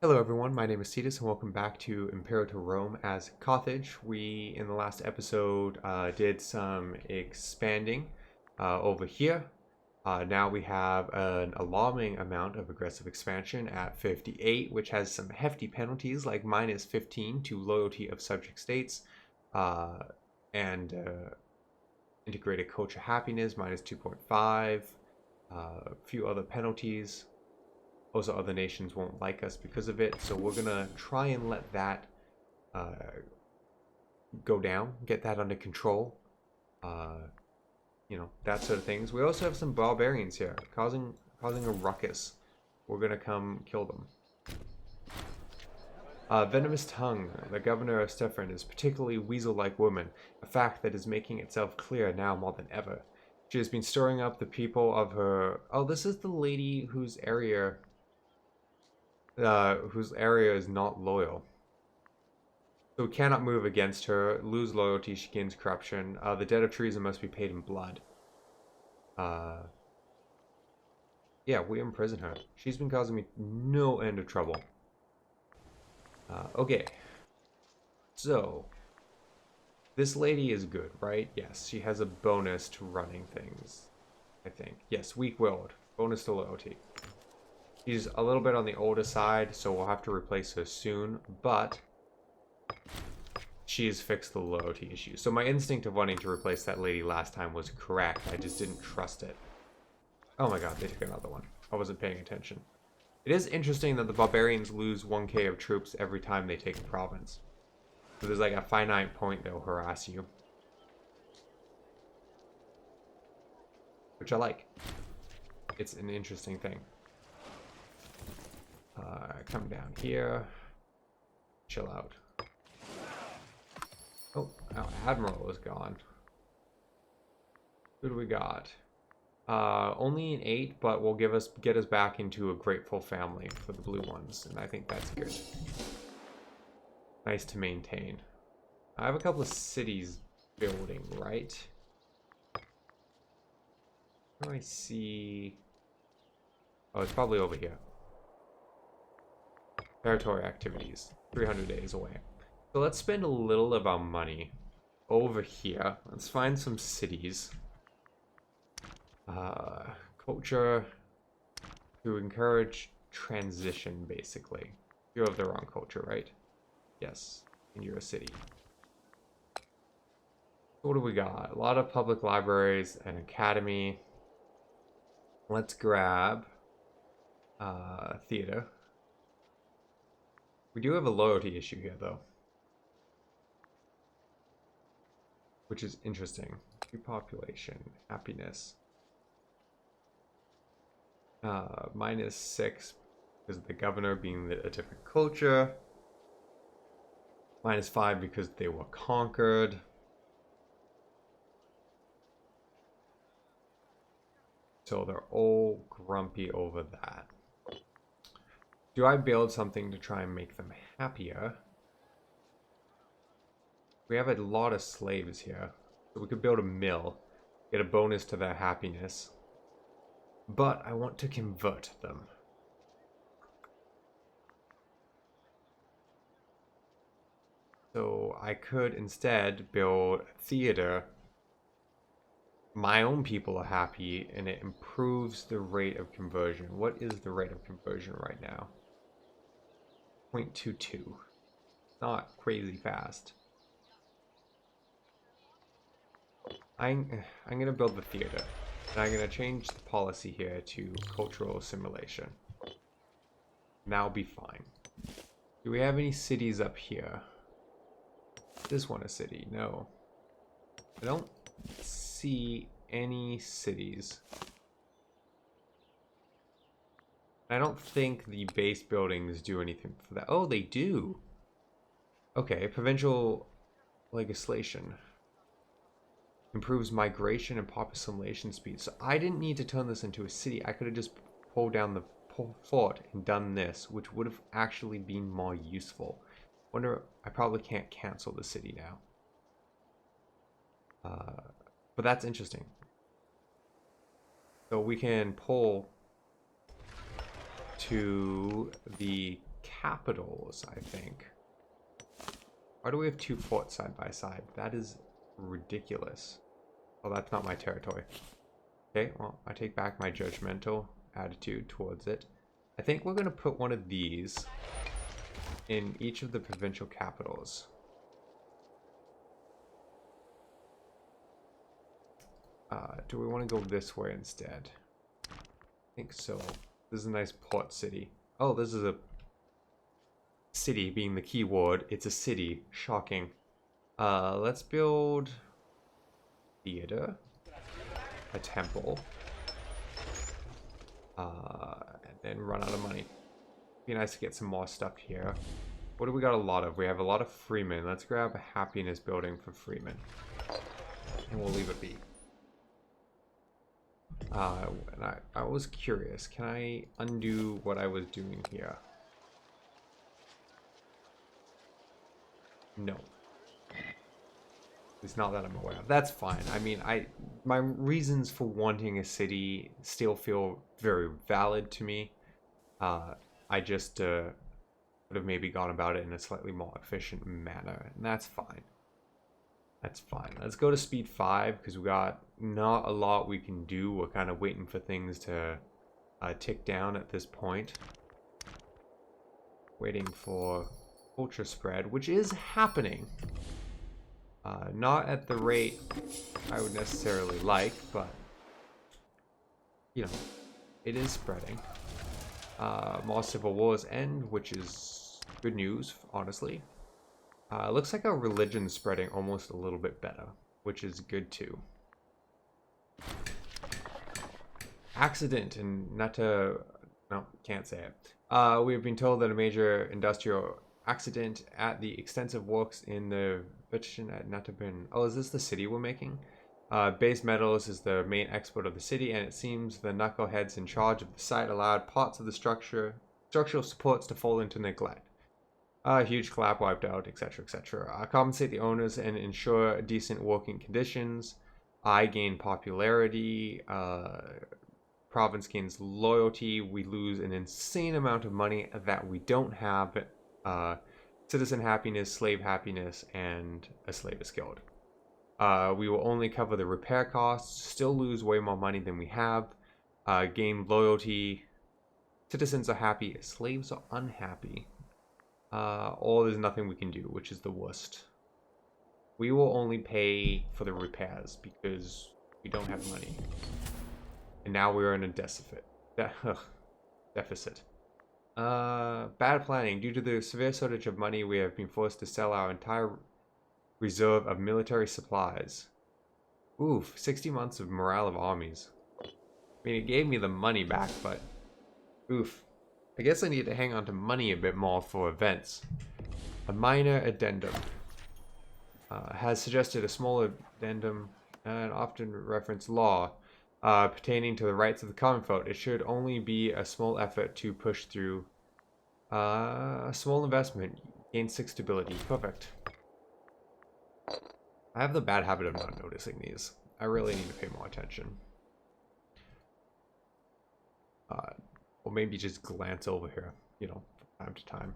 Hello everyone, my name is Cetus and welcome back to Imperator Rome as Carthage. We, in the last episode, did some expanding over here. Now we have an alarming amount of aggressive expansion at 58, which has some hefty penalties like minus 15 to loyalty of subject states and integrated culture happiness, minus 2.5, a few other penalties. Also, other nations won't like us because of it, so we're gonna try and let that go down, get that under control. That sort of things. We also have some barbarians here, causing a ruckus. We're gonna come kill them. Venomous Tongue, the governor of Stefan, is particularly weasel-like woman, a fact that is making itself clear now more than ever. She has been stirring up the people of her... Oh, this is the lady whose area is not loyal. So we cannot move against her, lose loyalty, she gains corruption. The debt of treason must be paid in blood. Yeah, we imprison her. She's been causing me no end of trouble. Okay. So, this lady is good, right? Yes, she has a bonus to running things, I think. Yes, weak-willed. Bonus to loyalty. She's a little bit on the older side, so we'll have to replace her soon, but she has fixed the loyalty issue. So my instinct of wanting to replace that lady last time was correct. I just didn't trust it. Oh my god, they took another one. I wasn't paying attention. It is interesting that the barbarians lose 1k of troops every time they take a province. So there's like a finite point they'll harass you. Which I like. It's an interesting thing. Come down here. Chill out. Oh, our admiral is gone. Who do we got? Only an 8, but will get us back into a grateful family for the blue ones, and I think that's good. Nice to maintain. I have a couple of cities building, right? Where do I see? Oh, it's probably over here. Territory activities, 300 days away. So let's spend a little of our money over here. Let's find some cities. Culture to encourage transition, basically. You have the wrong culture, right? Yes, and you're a city. What do we got? A lot of public libraries, an academy. Let's grab theater. We do have a loyalty issue here, though. Which is interesting. Population, happiness. Minus 6 because of the governor being a different culture. Minus 5 because they were conquered. So they're all grumpy over that. Do I build something to try and make them happier? We have a lot of slaves here. So we could build a mill. Get a bonus to their happiness. But I want to convert them. So I could instead build a theater. My own people are happy and it improves the rate of conversion. What is the rate of conversion right now? 0.22. Not crazy fast. I'm going to build the theater. And I'm going to change the policy here to cultural assimilation. That'll be fine. Do we have any cities up here? Is this one a city? No. I don't see any cities. I don't think the base buildings do anything for that. Oh, they do. Okay, provincial legislation. Improves migration and pop assimilation speed. So I didn't need to turn this into a city. I could have just pulled down the fort and done this, which would have actually been more useful. Wonder, I probably can't cancel the city now. But that's interesting. So we can pull to the capitals, I think. Why do we have 2 forts side by side? That is ridiculous. Oh, that's not my territory. Okay, well, I take back my judgmental attitude towards it. I think we're going to put one of these in each of the provincial capitals. Do we want to go this way instead? I think so. This is a nice port city. Oh, this is a city being the key word. It's a city. Shocking. Let's build theater, a temple, and then run out of money. Be nice to get some more stuff here. What do we got a lot of? We have a lot of freemen. Let's grab a happiness building for freemen, and we'll leave it be. And I was curious. Can I undo what I was doing here? No. It's not that I'm aware of. That's fine. I mean, my reasons for wanting a city still feel very valid to me. I just would have maybe gone about it in a slightly more efficient manner, and that's fine. That's fine. Let's go to speed 5 because we got not a lot we can do. We're kind of waiting for things to tick down at this point. Waiting for culture spread, which is happening. Not at the rate I would necessarily like, but you know, it is spreading. More civil wars end, which is good news, honestly. Looks like our religion's spreading almost a little bit better, which is good too. Accident in Nata... No, can't say it. We have been told that a major industrial accident at the extensive works in the vegetation at Natabin. Oh, is this the city we're making? Base metals is the main export of the city, and it seems the knuckleheads in charge of the site allowed parts of the structural supports to fall into neglect. Huge collapse wiped out, etc., etc. Compensate the owners and ensure decent working conditions. I gain popularity. Province gains loyalty. We lose an insane amount of money that we don't have. Citizen happiness, slave happiness, and a slave is killed. We will only cover the repair costs. Still lose way more money than we have. Gain loyalty. Citizens are happy. Slaves are unhappy. Or there's nothing we can do, which is the worst. We will only pay for the repairs because we don't have money. And now we're in a deficit. Bad planning. Due to the severe shortage of money, we have been forced to sell our entire reserve of military supplies. Oof, 60 months of morale of armies. I mean, it gave me the money back, but oof. I guess I need to hang on to money a bit more for events. A minor addendum. Has suggested a small addendum and often reference law pertaining to the rights of the common folk. It should only be a small effort to push through a small investment. Gain 6 stability. Perfect. I have the bad habit of not noticing these. I really need to pay more attention. Or maybe just glance over here, you know, from time to time.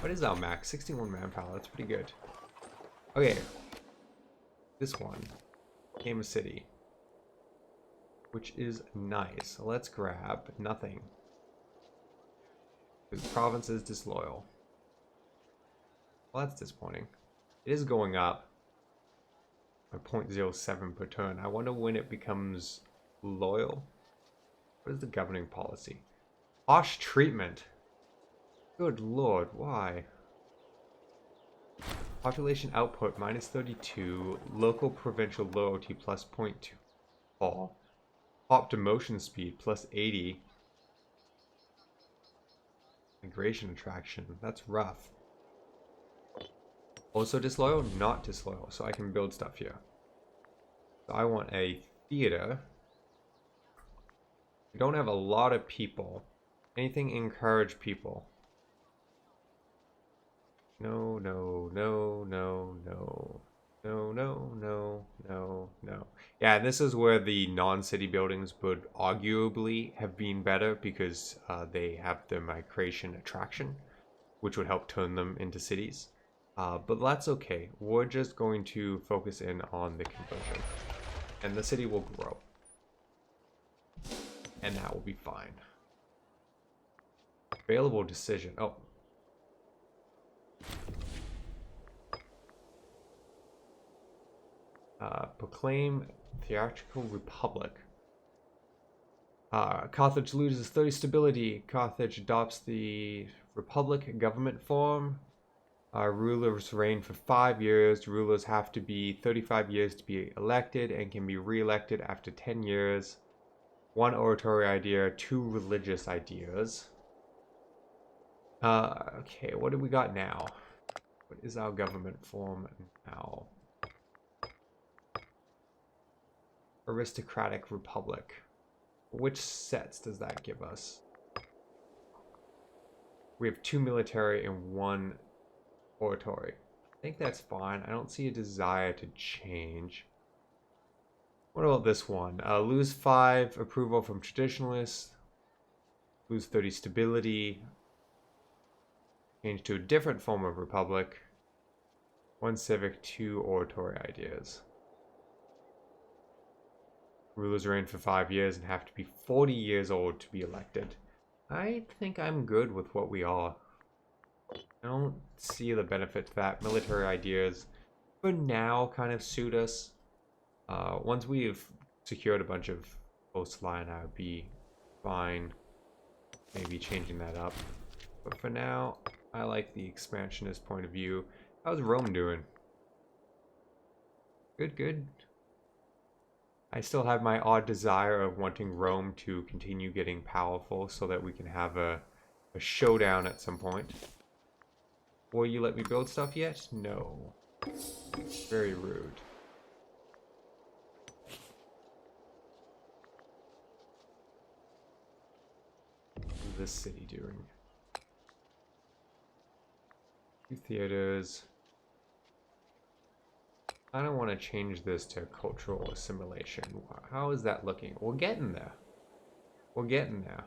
What is our max? 61 manpower. That's pretty good. Okay. This one became a city, which is nice. Let's grab nothing. Because the province is disloyal. Well, that's disappointing. It is going up by 0.07 per turn. I wonder when it becomes loyal. What is the governing policy? Harsh treatment. Good lord, why? Population output minus 32. Local provincial loyalty plus 0.24. Pop demotion speed plus 80. Migration attraction. That's rough. Also disloyal? Not disloyal. So I can build stuff here. So I want a theater. We don't have a lot of people. Anything encourage people? No, no, no, no, no. No, no, no, no, no. Yeah, this is where the non-city buildings would arguably have been better because they have the migration attraction, which would help turn them into cities. But that's okay. We're just going to focus in on the conversion, and the city will grow, and that will be fine. Available decision. Oh. Proclaim theatrical republic. Carthage loses 30 stability. Carthage adopts the republic government form. Rulers reign for 5 years. Rulers have to be 35 years to be elected and can be re-elected after 10 years. 1 oratory idea, 2 religious ideas. Okay, what do we got now? What is our government form now? Aristocratic republic. Which sets does that give us? We have 2 military and 1 oratory. I think that's fine. I don't see a desire to change. What about this one? Lose 5 approval from traditionalists. Lose 30 stability. Change to a different form of republic. 1 civic, 2 oratory ideas. Rulers reign for 5 years and have to be 40 years old to be elected. I think I'm good with what we are. I don't see the benefit to that. Military ideas, for now, kind of suit us. Once we've secured a bunch of coastline, I would be fine maybe changing that up. But for now, I like the expansionist point of view. How's Rome doing? Good, good. I still have my odd desire of wanting Rome to continue getting powerful so that we can have a showdown at some point. Will you let me build stuff yet? No. Very rude. What's this city doing? 2 theaters. I don't want to change this to cultural assimilation. How is that looking? We're getting there. We're getting there.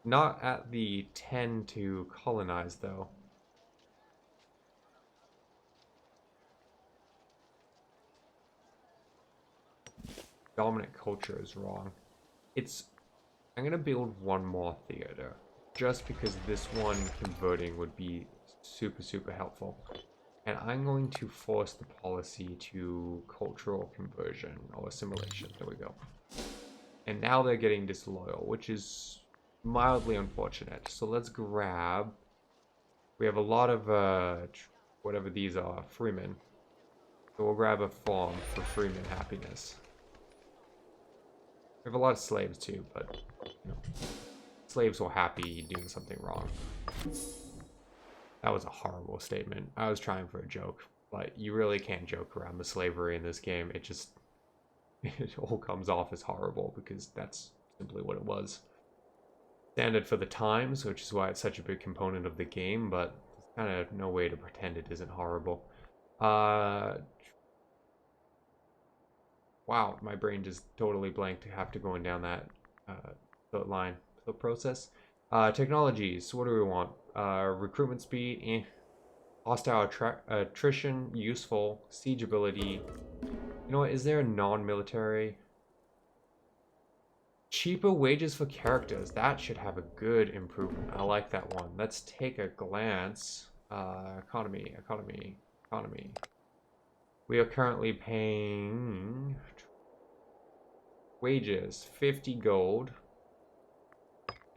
Not at the 10 to colonize, though. Dominant culture is wrong. I'm going to build 1 more theater. Just because this one converting would be super, super helpful. And I'm going to force the policy to cultural conversion or assimilation. There we go. And now they're getting disloyal, which is mildly unfortunate. So let's grab... We have a lot of, whatever these are, freemen. So we'll grab a farm for freeman happiness. We have a lot of slaves too, but, you know, slaves were happy doing something wrong. That was a horrible statement. I was trying for a joke, but you really can't joke around the slavery in this game. It all comes off as horrible because that's simply what it was. Standard for the times, which is why it's such a big component of the game, but there's kind of no way to pretend it isn't horrible. Wow, my brain just totally blanked after going down that the process. Technologies, what do we want? Recruitment speed, hostile attrition, useful, siege ability. You know what, is there a non-military? Cheaper wages for characters, that should have a good improvement. I like that one. Let's take a glance. Economy. We are currently paying wages, 50 gold.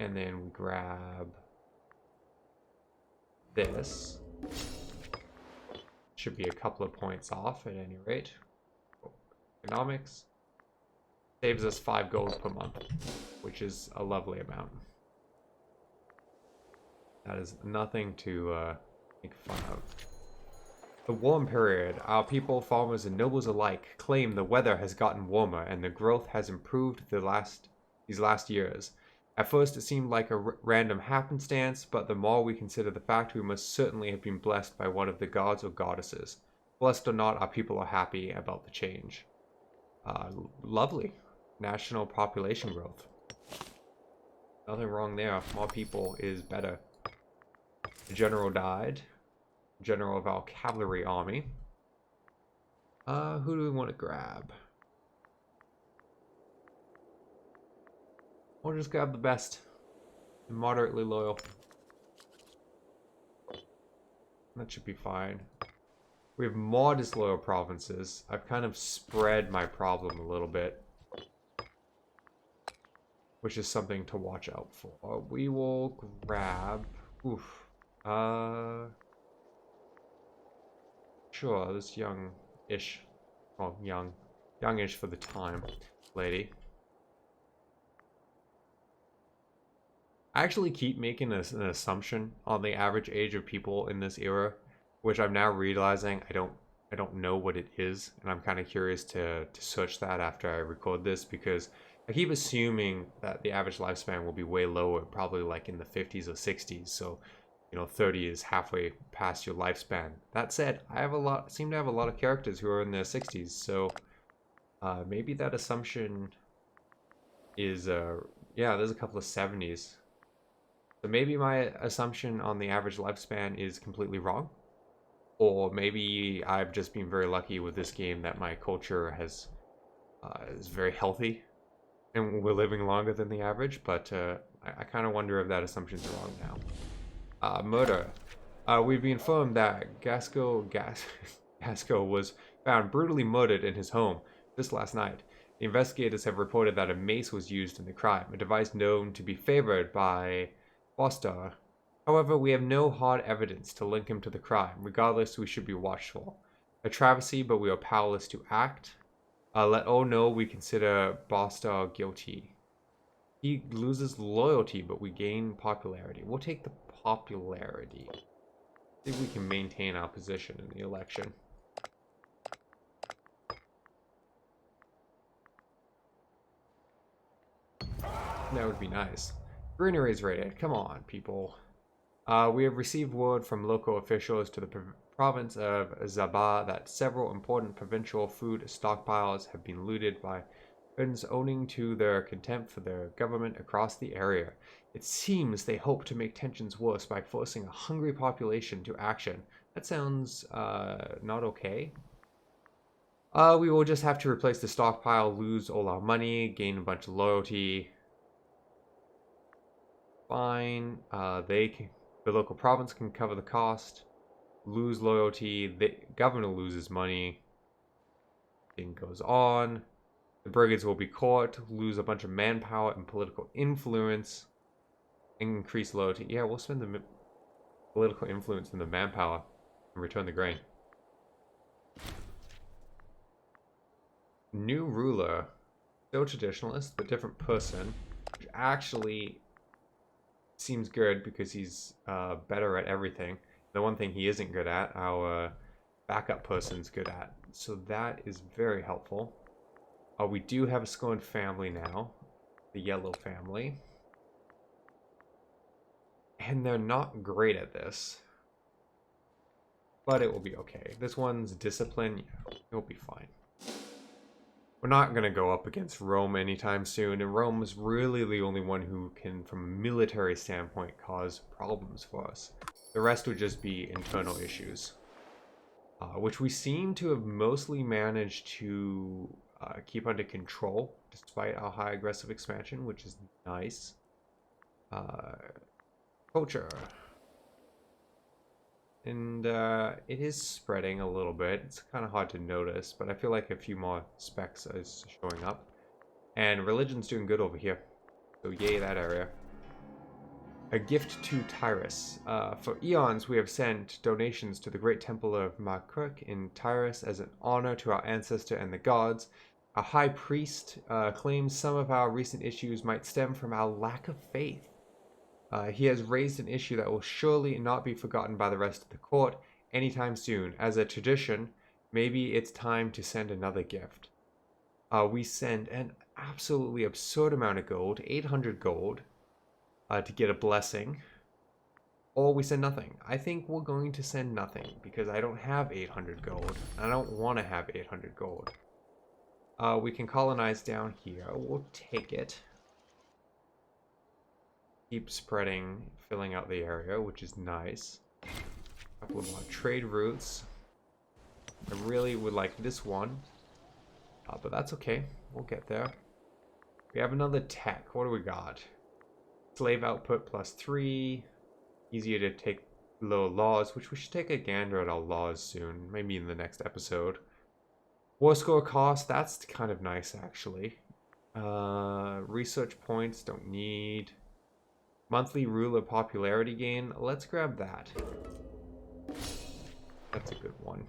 And then we grab this. Should be a couple of points off at any rate. Economics. Saves us 5 gold per month, which is a lovely amount. That is nothing to make fun of. The warm period. Our people, farmers, and nobles alike claim the weather has gotten warmer and the growth has improved these last years. At first it seemed like a random happenstance, but the more we consider the fact, we must certainly have been blessed by one of the gods or goddesses. Blessed or not, our people are happy about the change. Lovely. National population growth. Nothing wrong there. More people is better. The general died. General of our cavalry army. Who do we want to grab? We'll just grab the best. Moderately loyal. That should be fine. We have more disloyal provinces. I've kind of spread my problem a little bit, which is something to watch out for. We will grab... Oof. Sure, this young-ish... Well, youngish for the time, lady. I actually keep making an assumption on the average age of people in this era, which I'm now realizing I don't know what it is, and I'm kind of curious to search that after I record this, because I keep assuming that the average lifespan will be way lower, probably like in the 50s or 60s. So, 30 is halfway past your lifespan. That said, seem to have a lot of characters who are in their 60s, so maybe that assumption is yeah, there's a couple of 70s. So maybe my assumption on the average lifespan is completely wrong. Or maybe I've just been very lucky with this game that my culture is very healthy and we're living longer than the average, but I kind of wonder if that assumption's wrong now. Murder. We've been informed that Gasco was found brutally murdered in his home just last night. The investigators have reported that a mace was used in the crime, a device known to be favored by Bostar. However, we have no hard evidence to link him to the crime. Regardless, we should be watchful. A travesty, but we are powerless to act. Let all know we consider Bostar guilty. He loses loyalty, but we gain popularity. We'll take the popularity. See if we can maintain our position in the election. That would be nice. Greenery is raided. Come on, people. We have received word from local officials to the province of Zabah that several important provincial food stockpiles have been looted by Britons owing to their contempt for their government across the area. It seems they hope to make tensions worse by forcing a hungry population to action. That sounds not okay. We will just have to replace the stockpile, lose all our money, gain a bunch of loyalty. Fine. The local province can cover the cost. Lose loyalty. The governor loses money. Thing goes on. The brigands will be caught. Lose a bunch of manpower and political influence. Increase loyalty. Yeah, we'll spend the political influence and the manpower and return the grain. New ruler. Still traditionalist, but different person. Which actually seems good because he's better at everything. The one thing he isn't good at, our backup person's good at. So that is very helpful. We do have a scorned family now. The yellow family. And they're not great at this. But it will be okay. This one's discipline, yeah, it'll be fine. We're not going to go up against Rome anytime soon, and Rome is really the only one who can, from a military standpoint, cause problems for us. The rest would just be internal issues, which we seem to have mostly managed to keep under control, despite our high aggressive expansion, which is nice. Culture. And it is spreading a little bit. It's kind of hard to notice, but I feel like a few more specs is showing up. And religion's doing good over here. So yay that area. A gift to Tyrus. For eons we have sent donations to the great temple of Makuk in Tyrus as an honor to our ancestor and the gods. A high priest claims some of our recent issues might stem from our lack of faith. He has raised an issue that will surely not be forgotten by the rest of the court anytime soon. As a tradition, maybe it's time to send another gift. We send an absolutely absurd amount of gold, 800 gold, to get a blessing. Or we send nothing. I think we're going to send nothing because I don't have 800 gold. I don't want to have 800 gold. We can colonize down here. We'll take it. Keep spreading, filling out the area, which is nice. A couple of more trade routes. I really would like this one. But that's okay. We'll get there. We have another tech. What do we got? Slave output +3. Easier to take low laws, which we should take a gander at our laws soon. Maybe in the next episode. War score cost. That's kind of nice, actually. Research points. Don't need. Monthly ruler popularity gain. Let's grab that. That's a good one.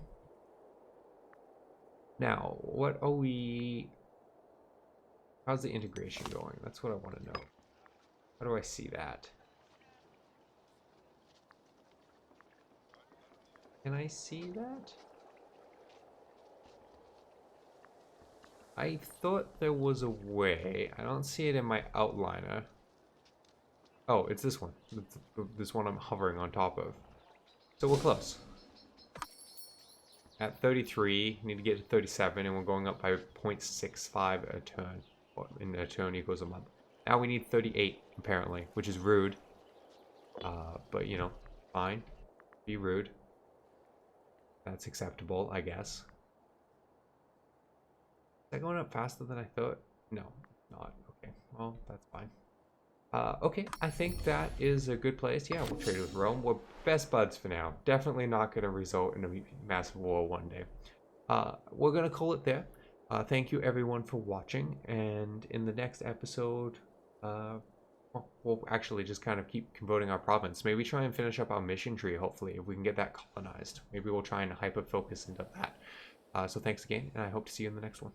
Now, what are we... How's the integration going? That's what I want to know. How do I see that? Can I see that? I thought there was a way. I don't see it in my outliner. Oh, it's this one. This one I'm hovering on top of. So we're close. At 33, need to get to 37, and we're going up by 0.65 a turn. In a turn equals a month. Now we need 38, apparently, which is rude. But, you know, fine. Be rude. That's acceptable, I guess. Is that going up faster than I thought? No, not. Okay, well, that's fine. Okay, I think that is a good place. Yeah, we'll trade with Rome. We're best buds for now. Definitely not going to result in a massive war one day. We're going to call it there. Thank you everyone for watching, and in the next episode, we'll actually just kind of keep converting our province. Maybe try and finish up our mission tree, hopefully, if we can get that colonized. Maybe we'll try and hyper-focus into that. So thanks again, and I hope to see you in the next one.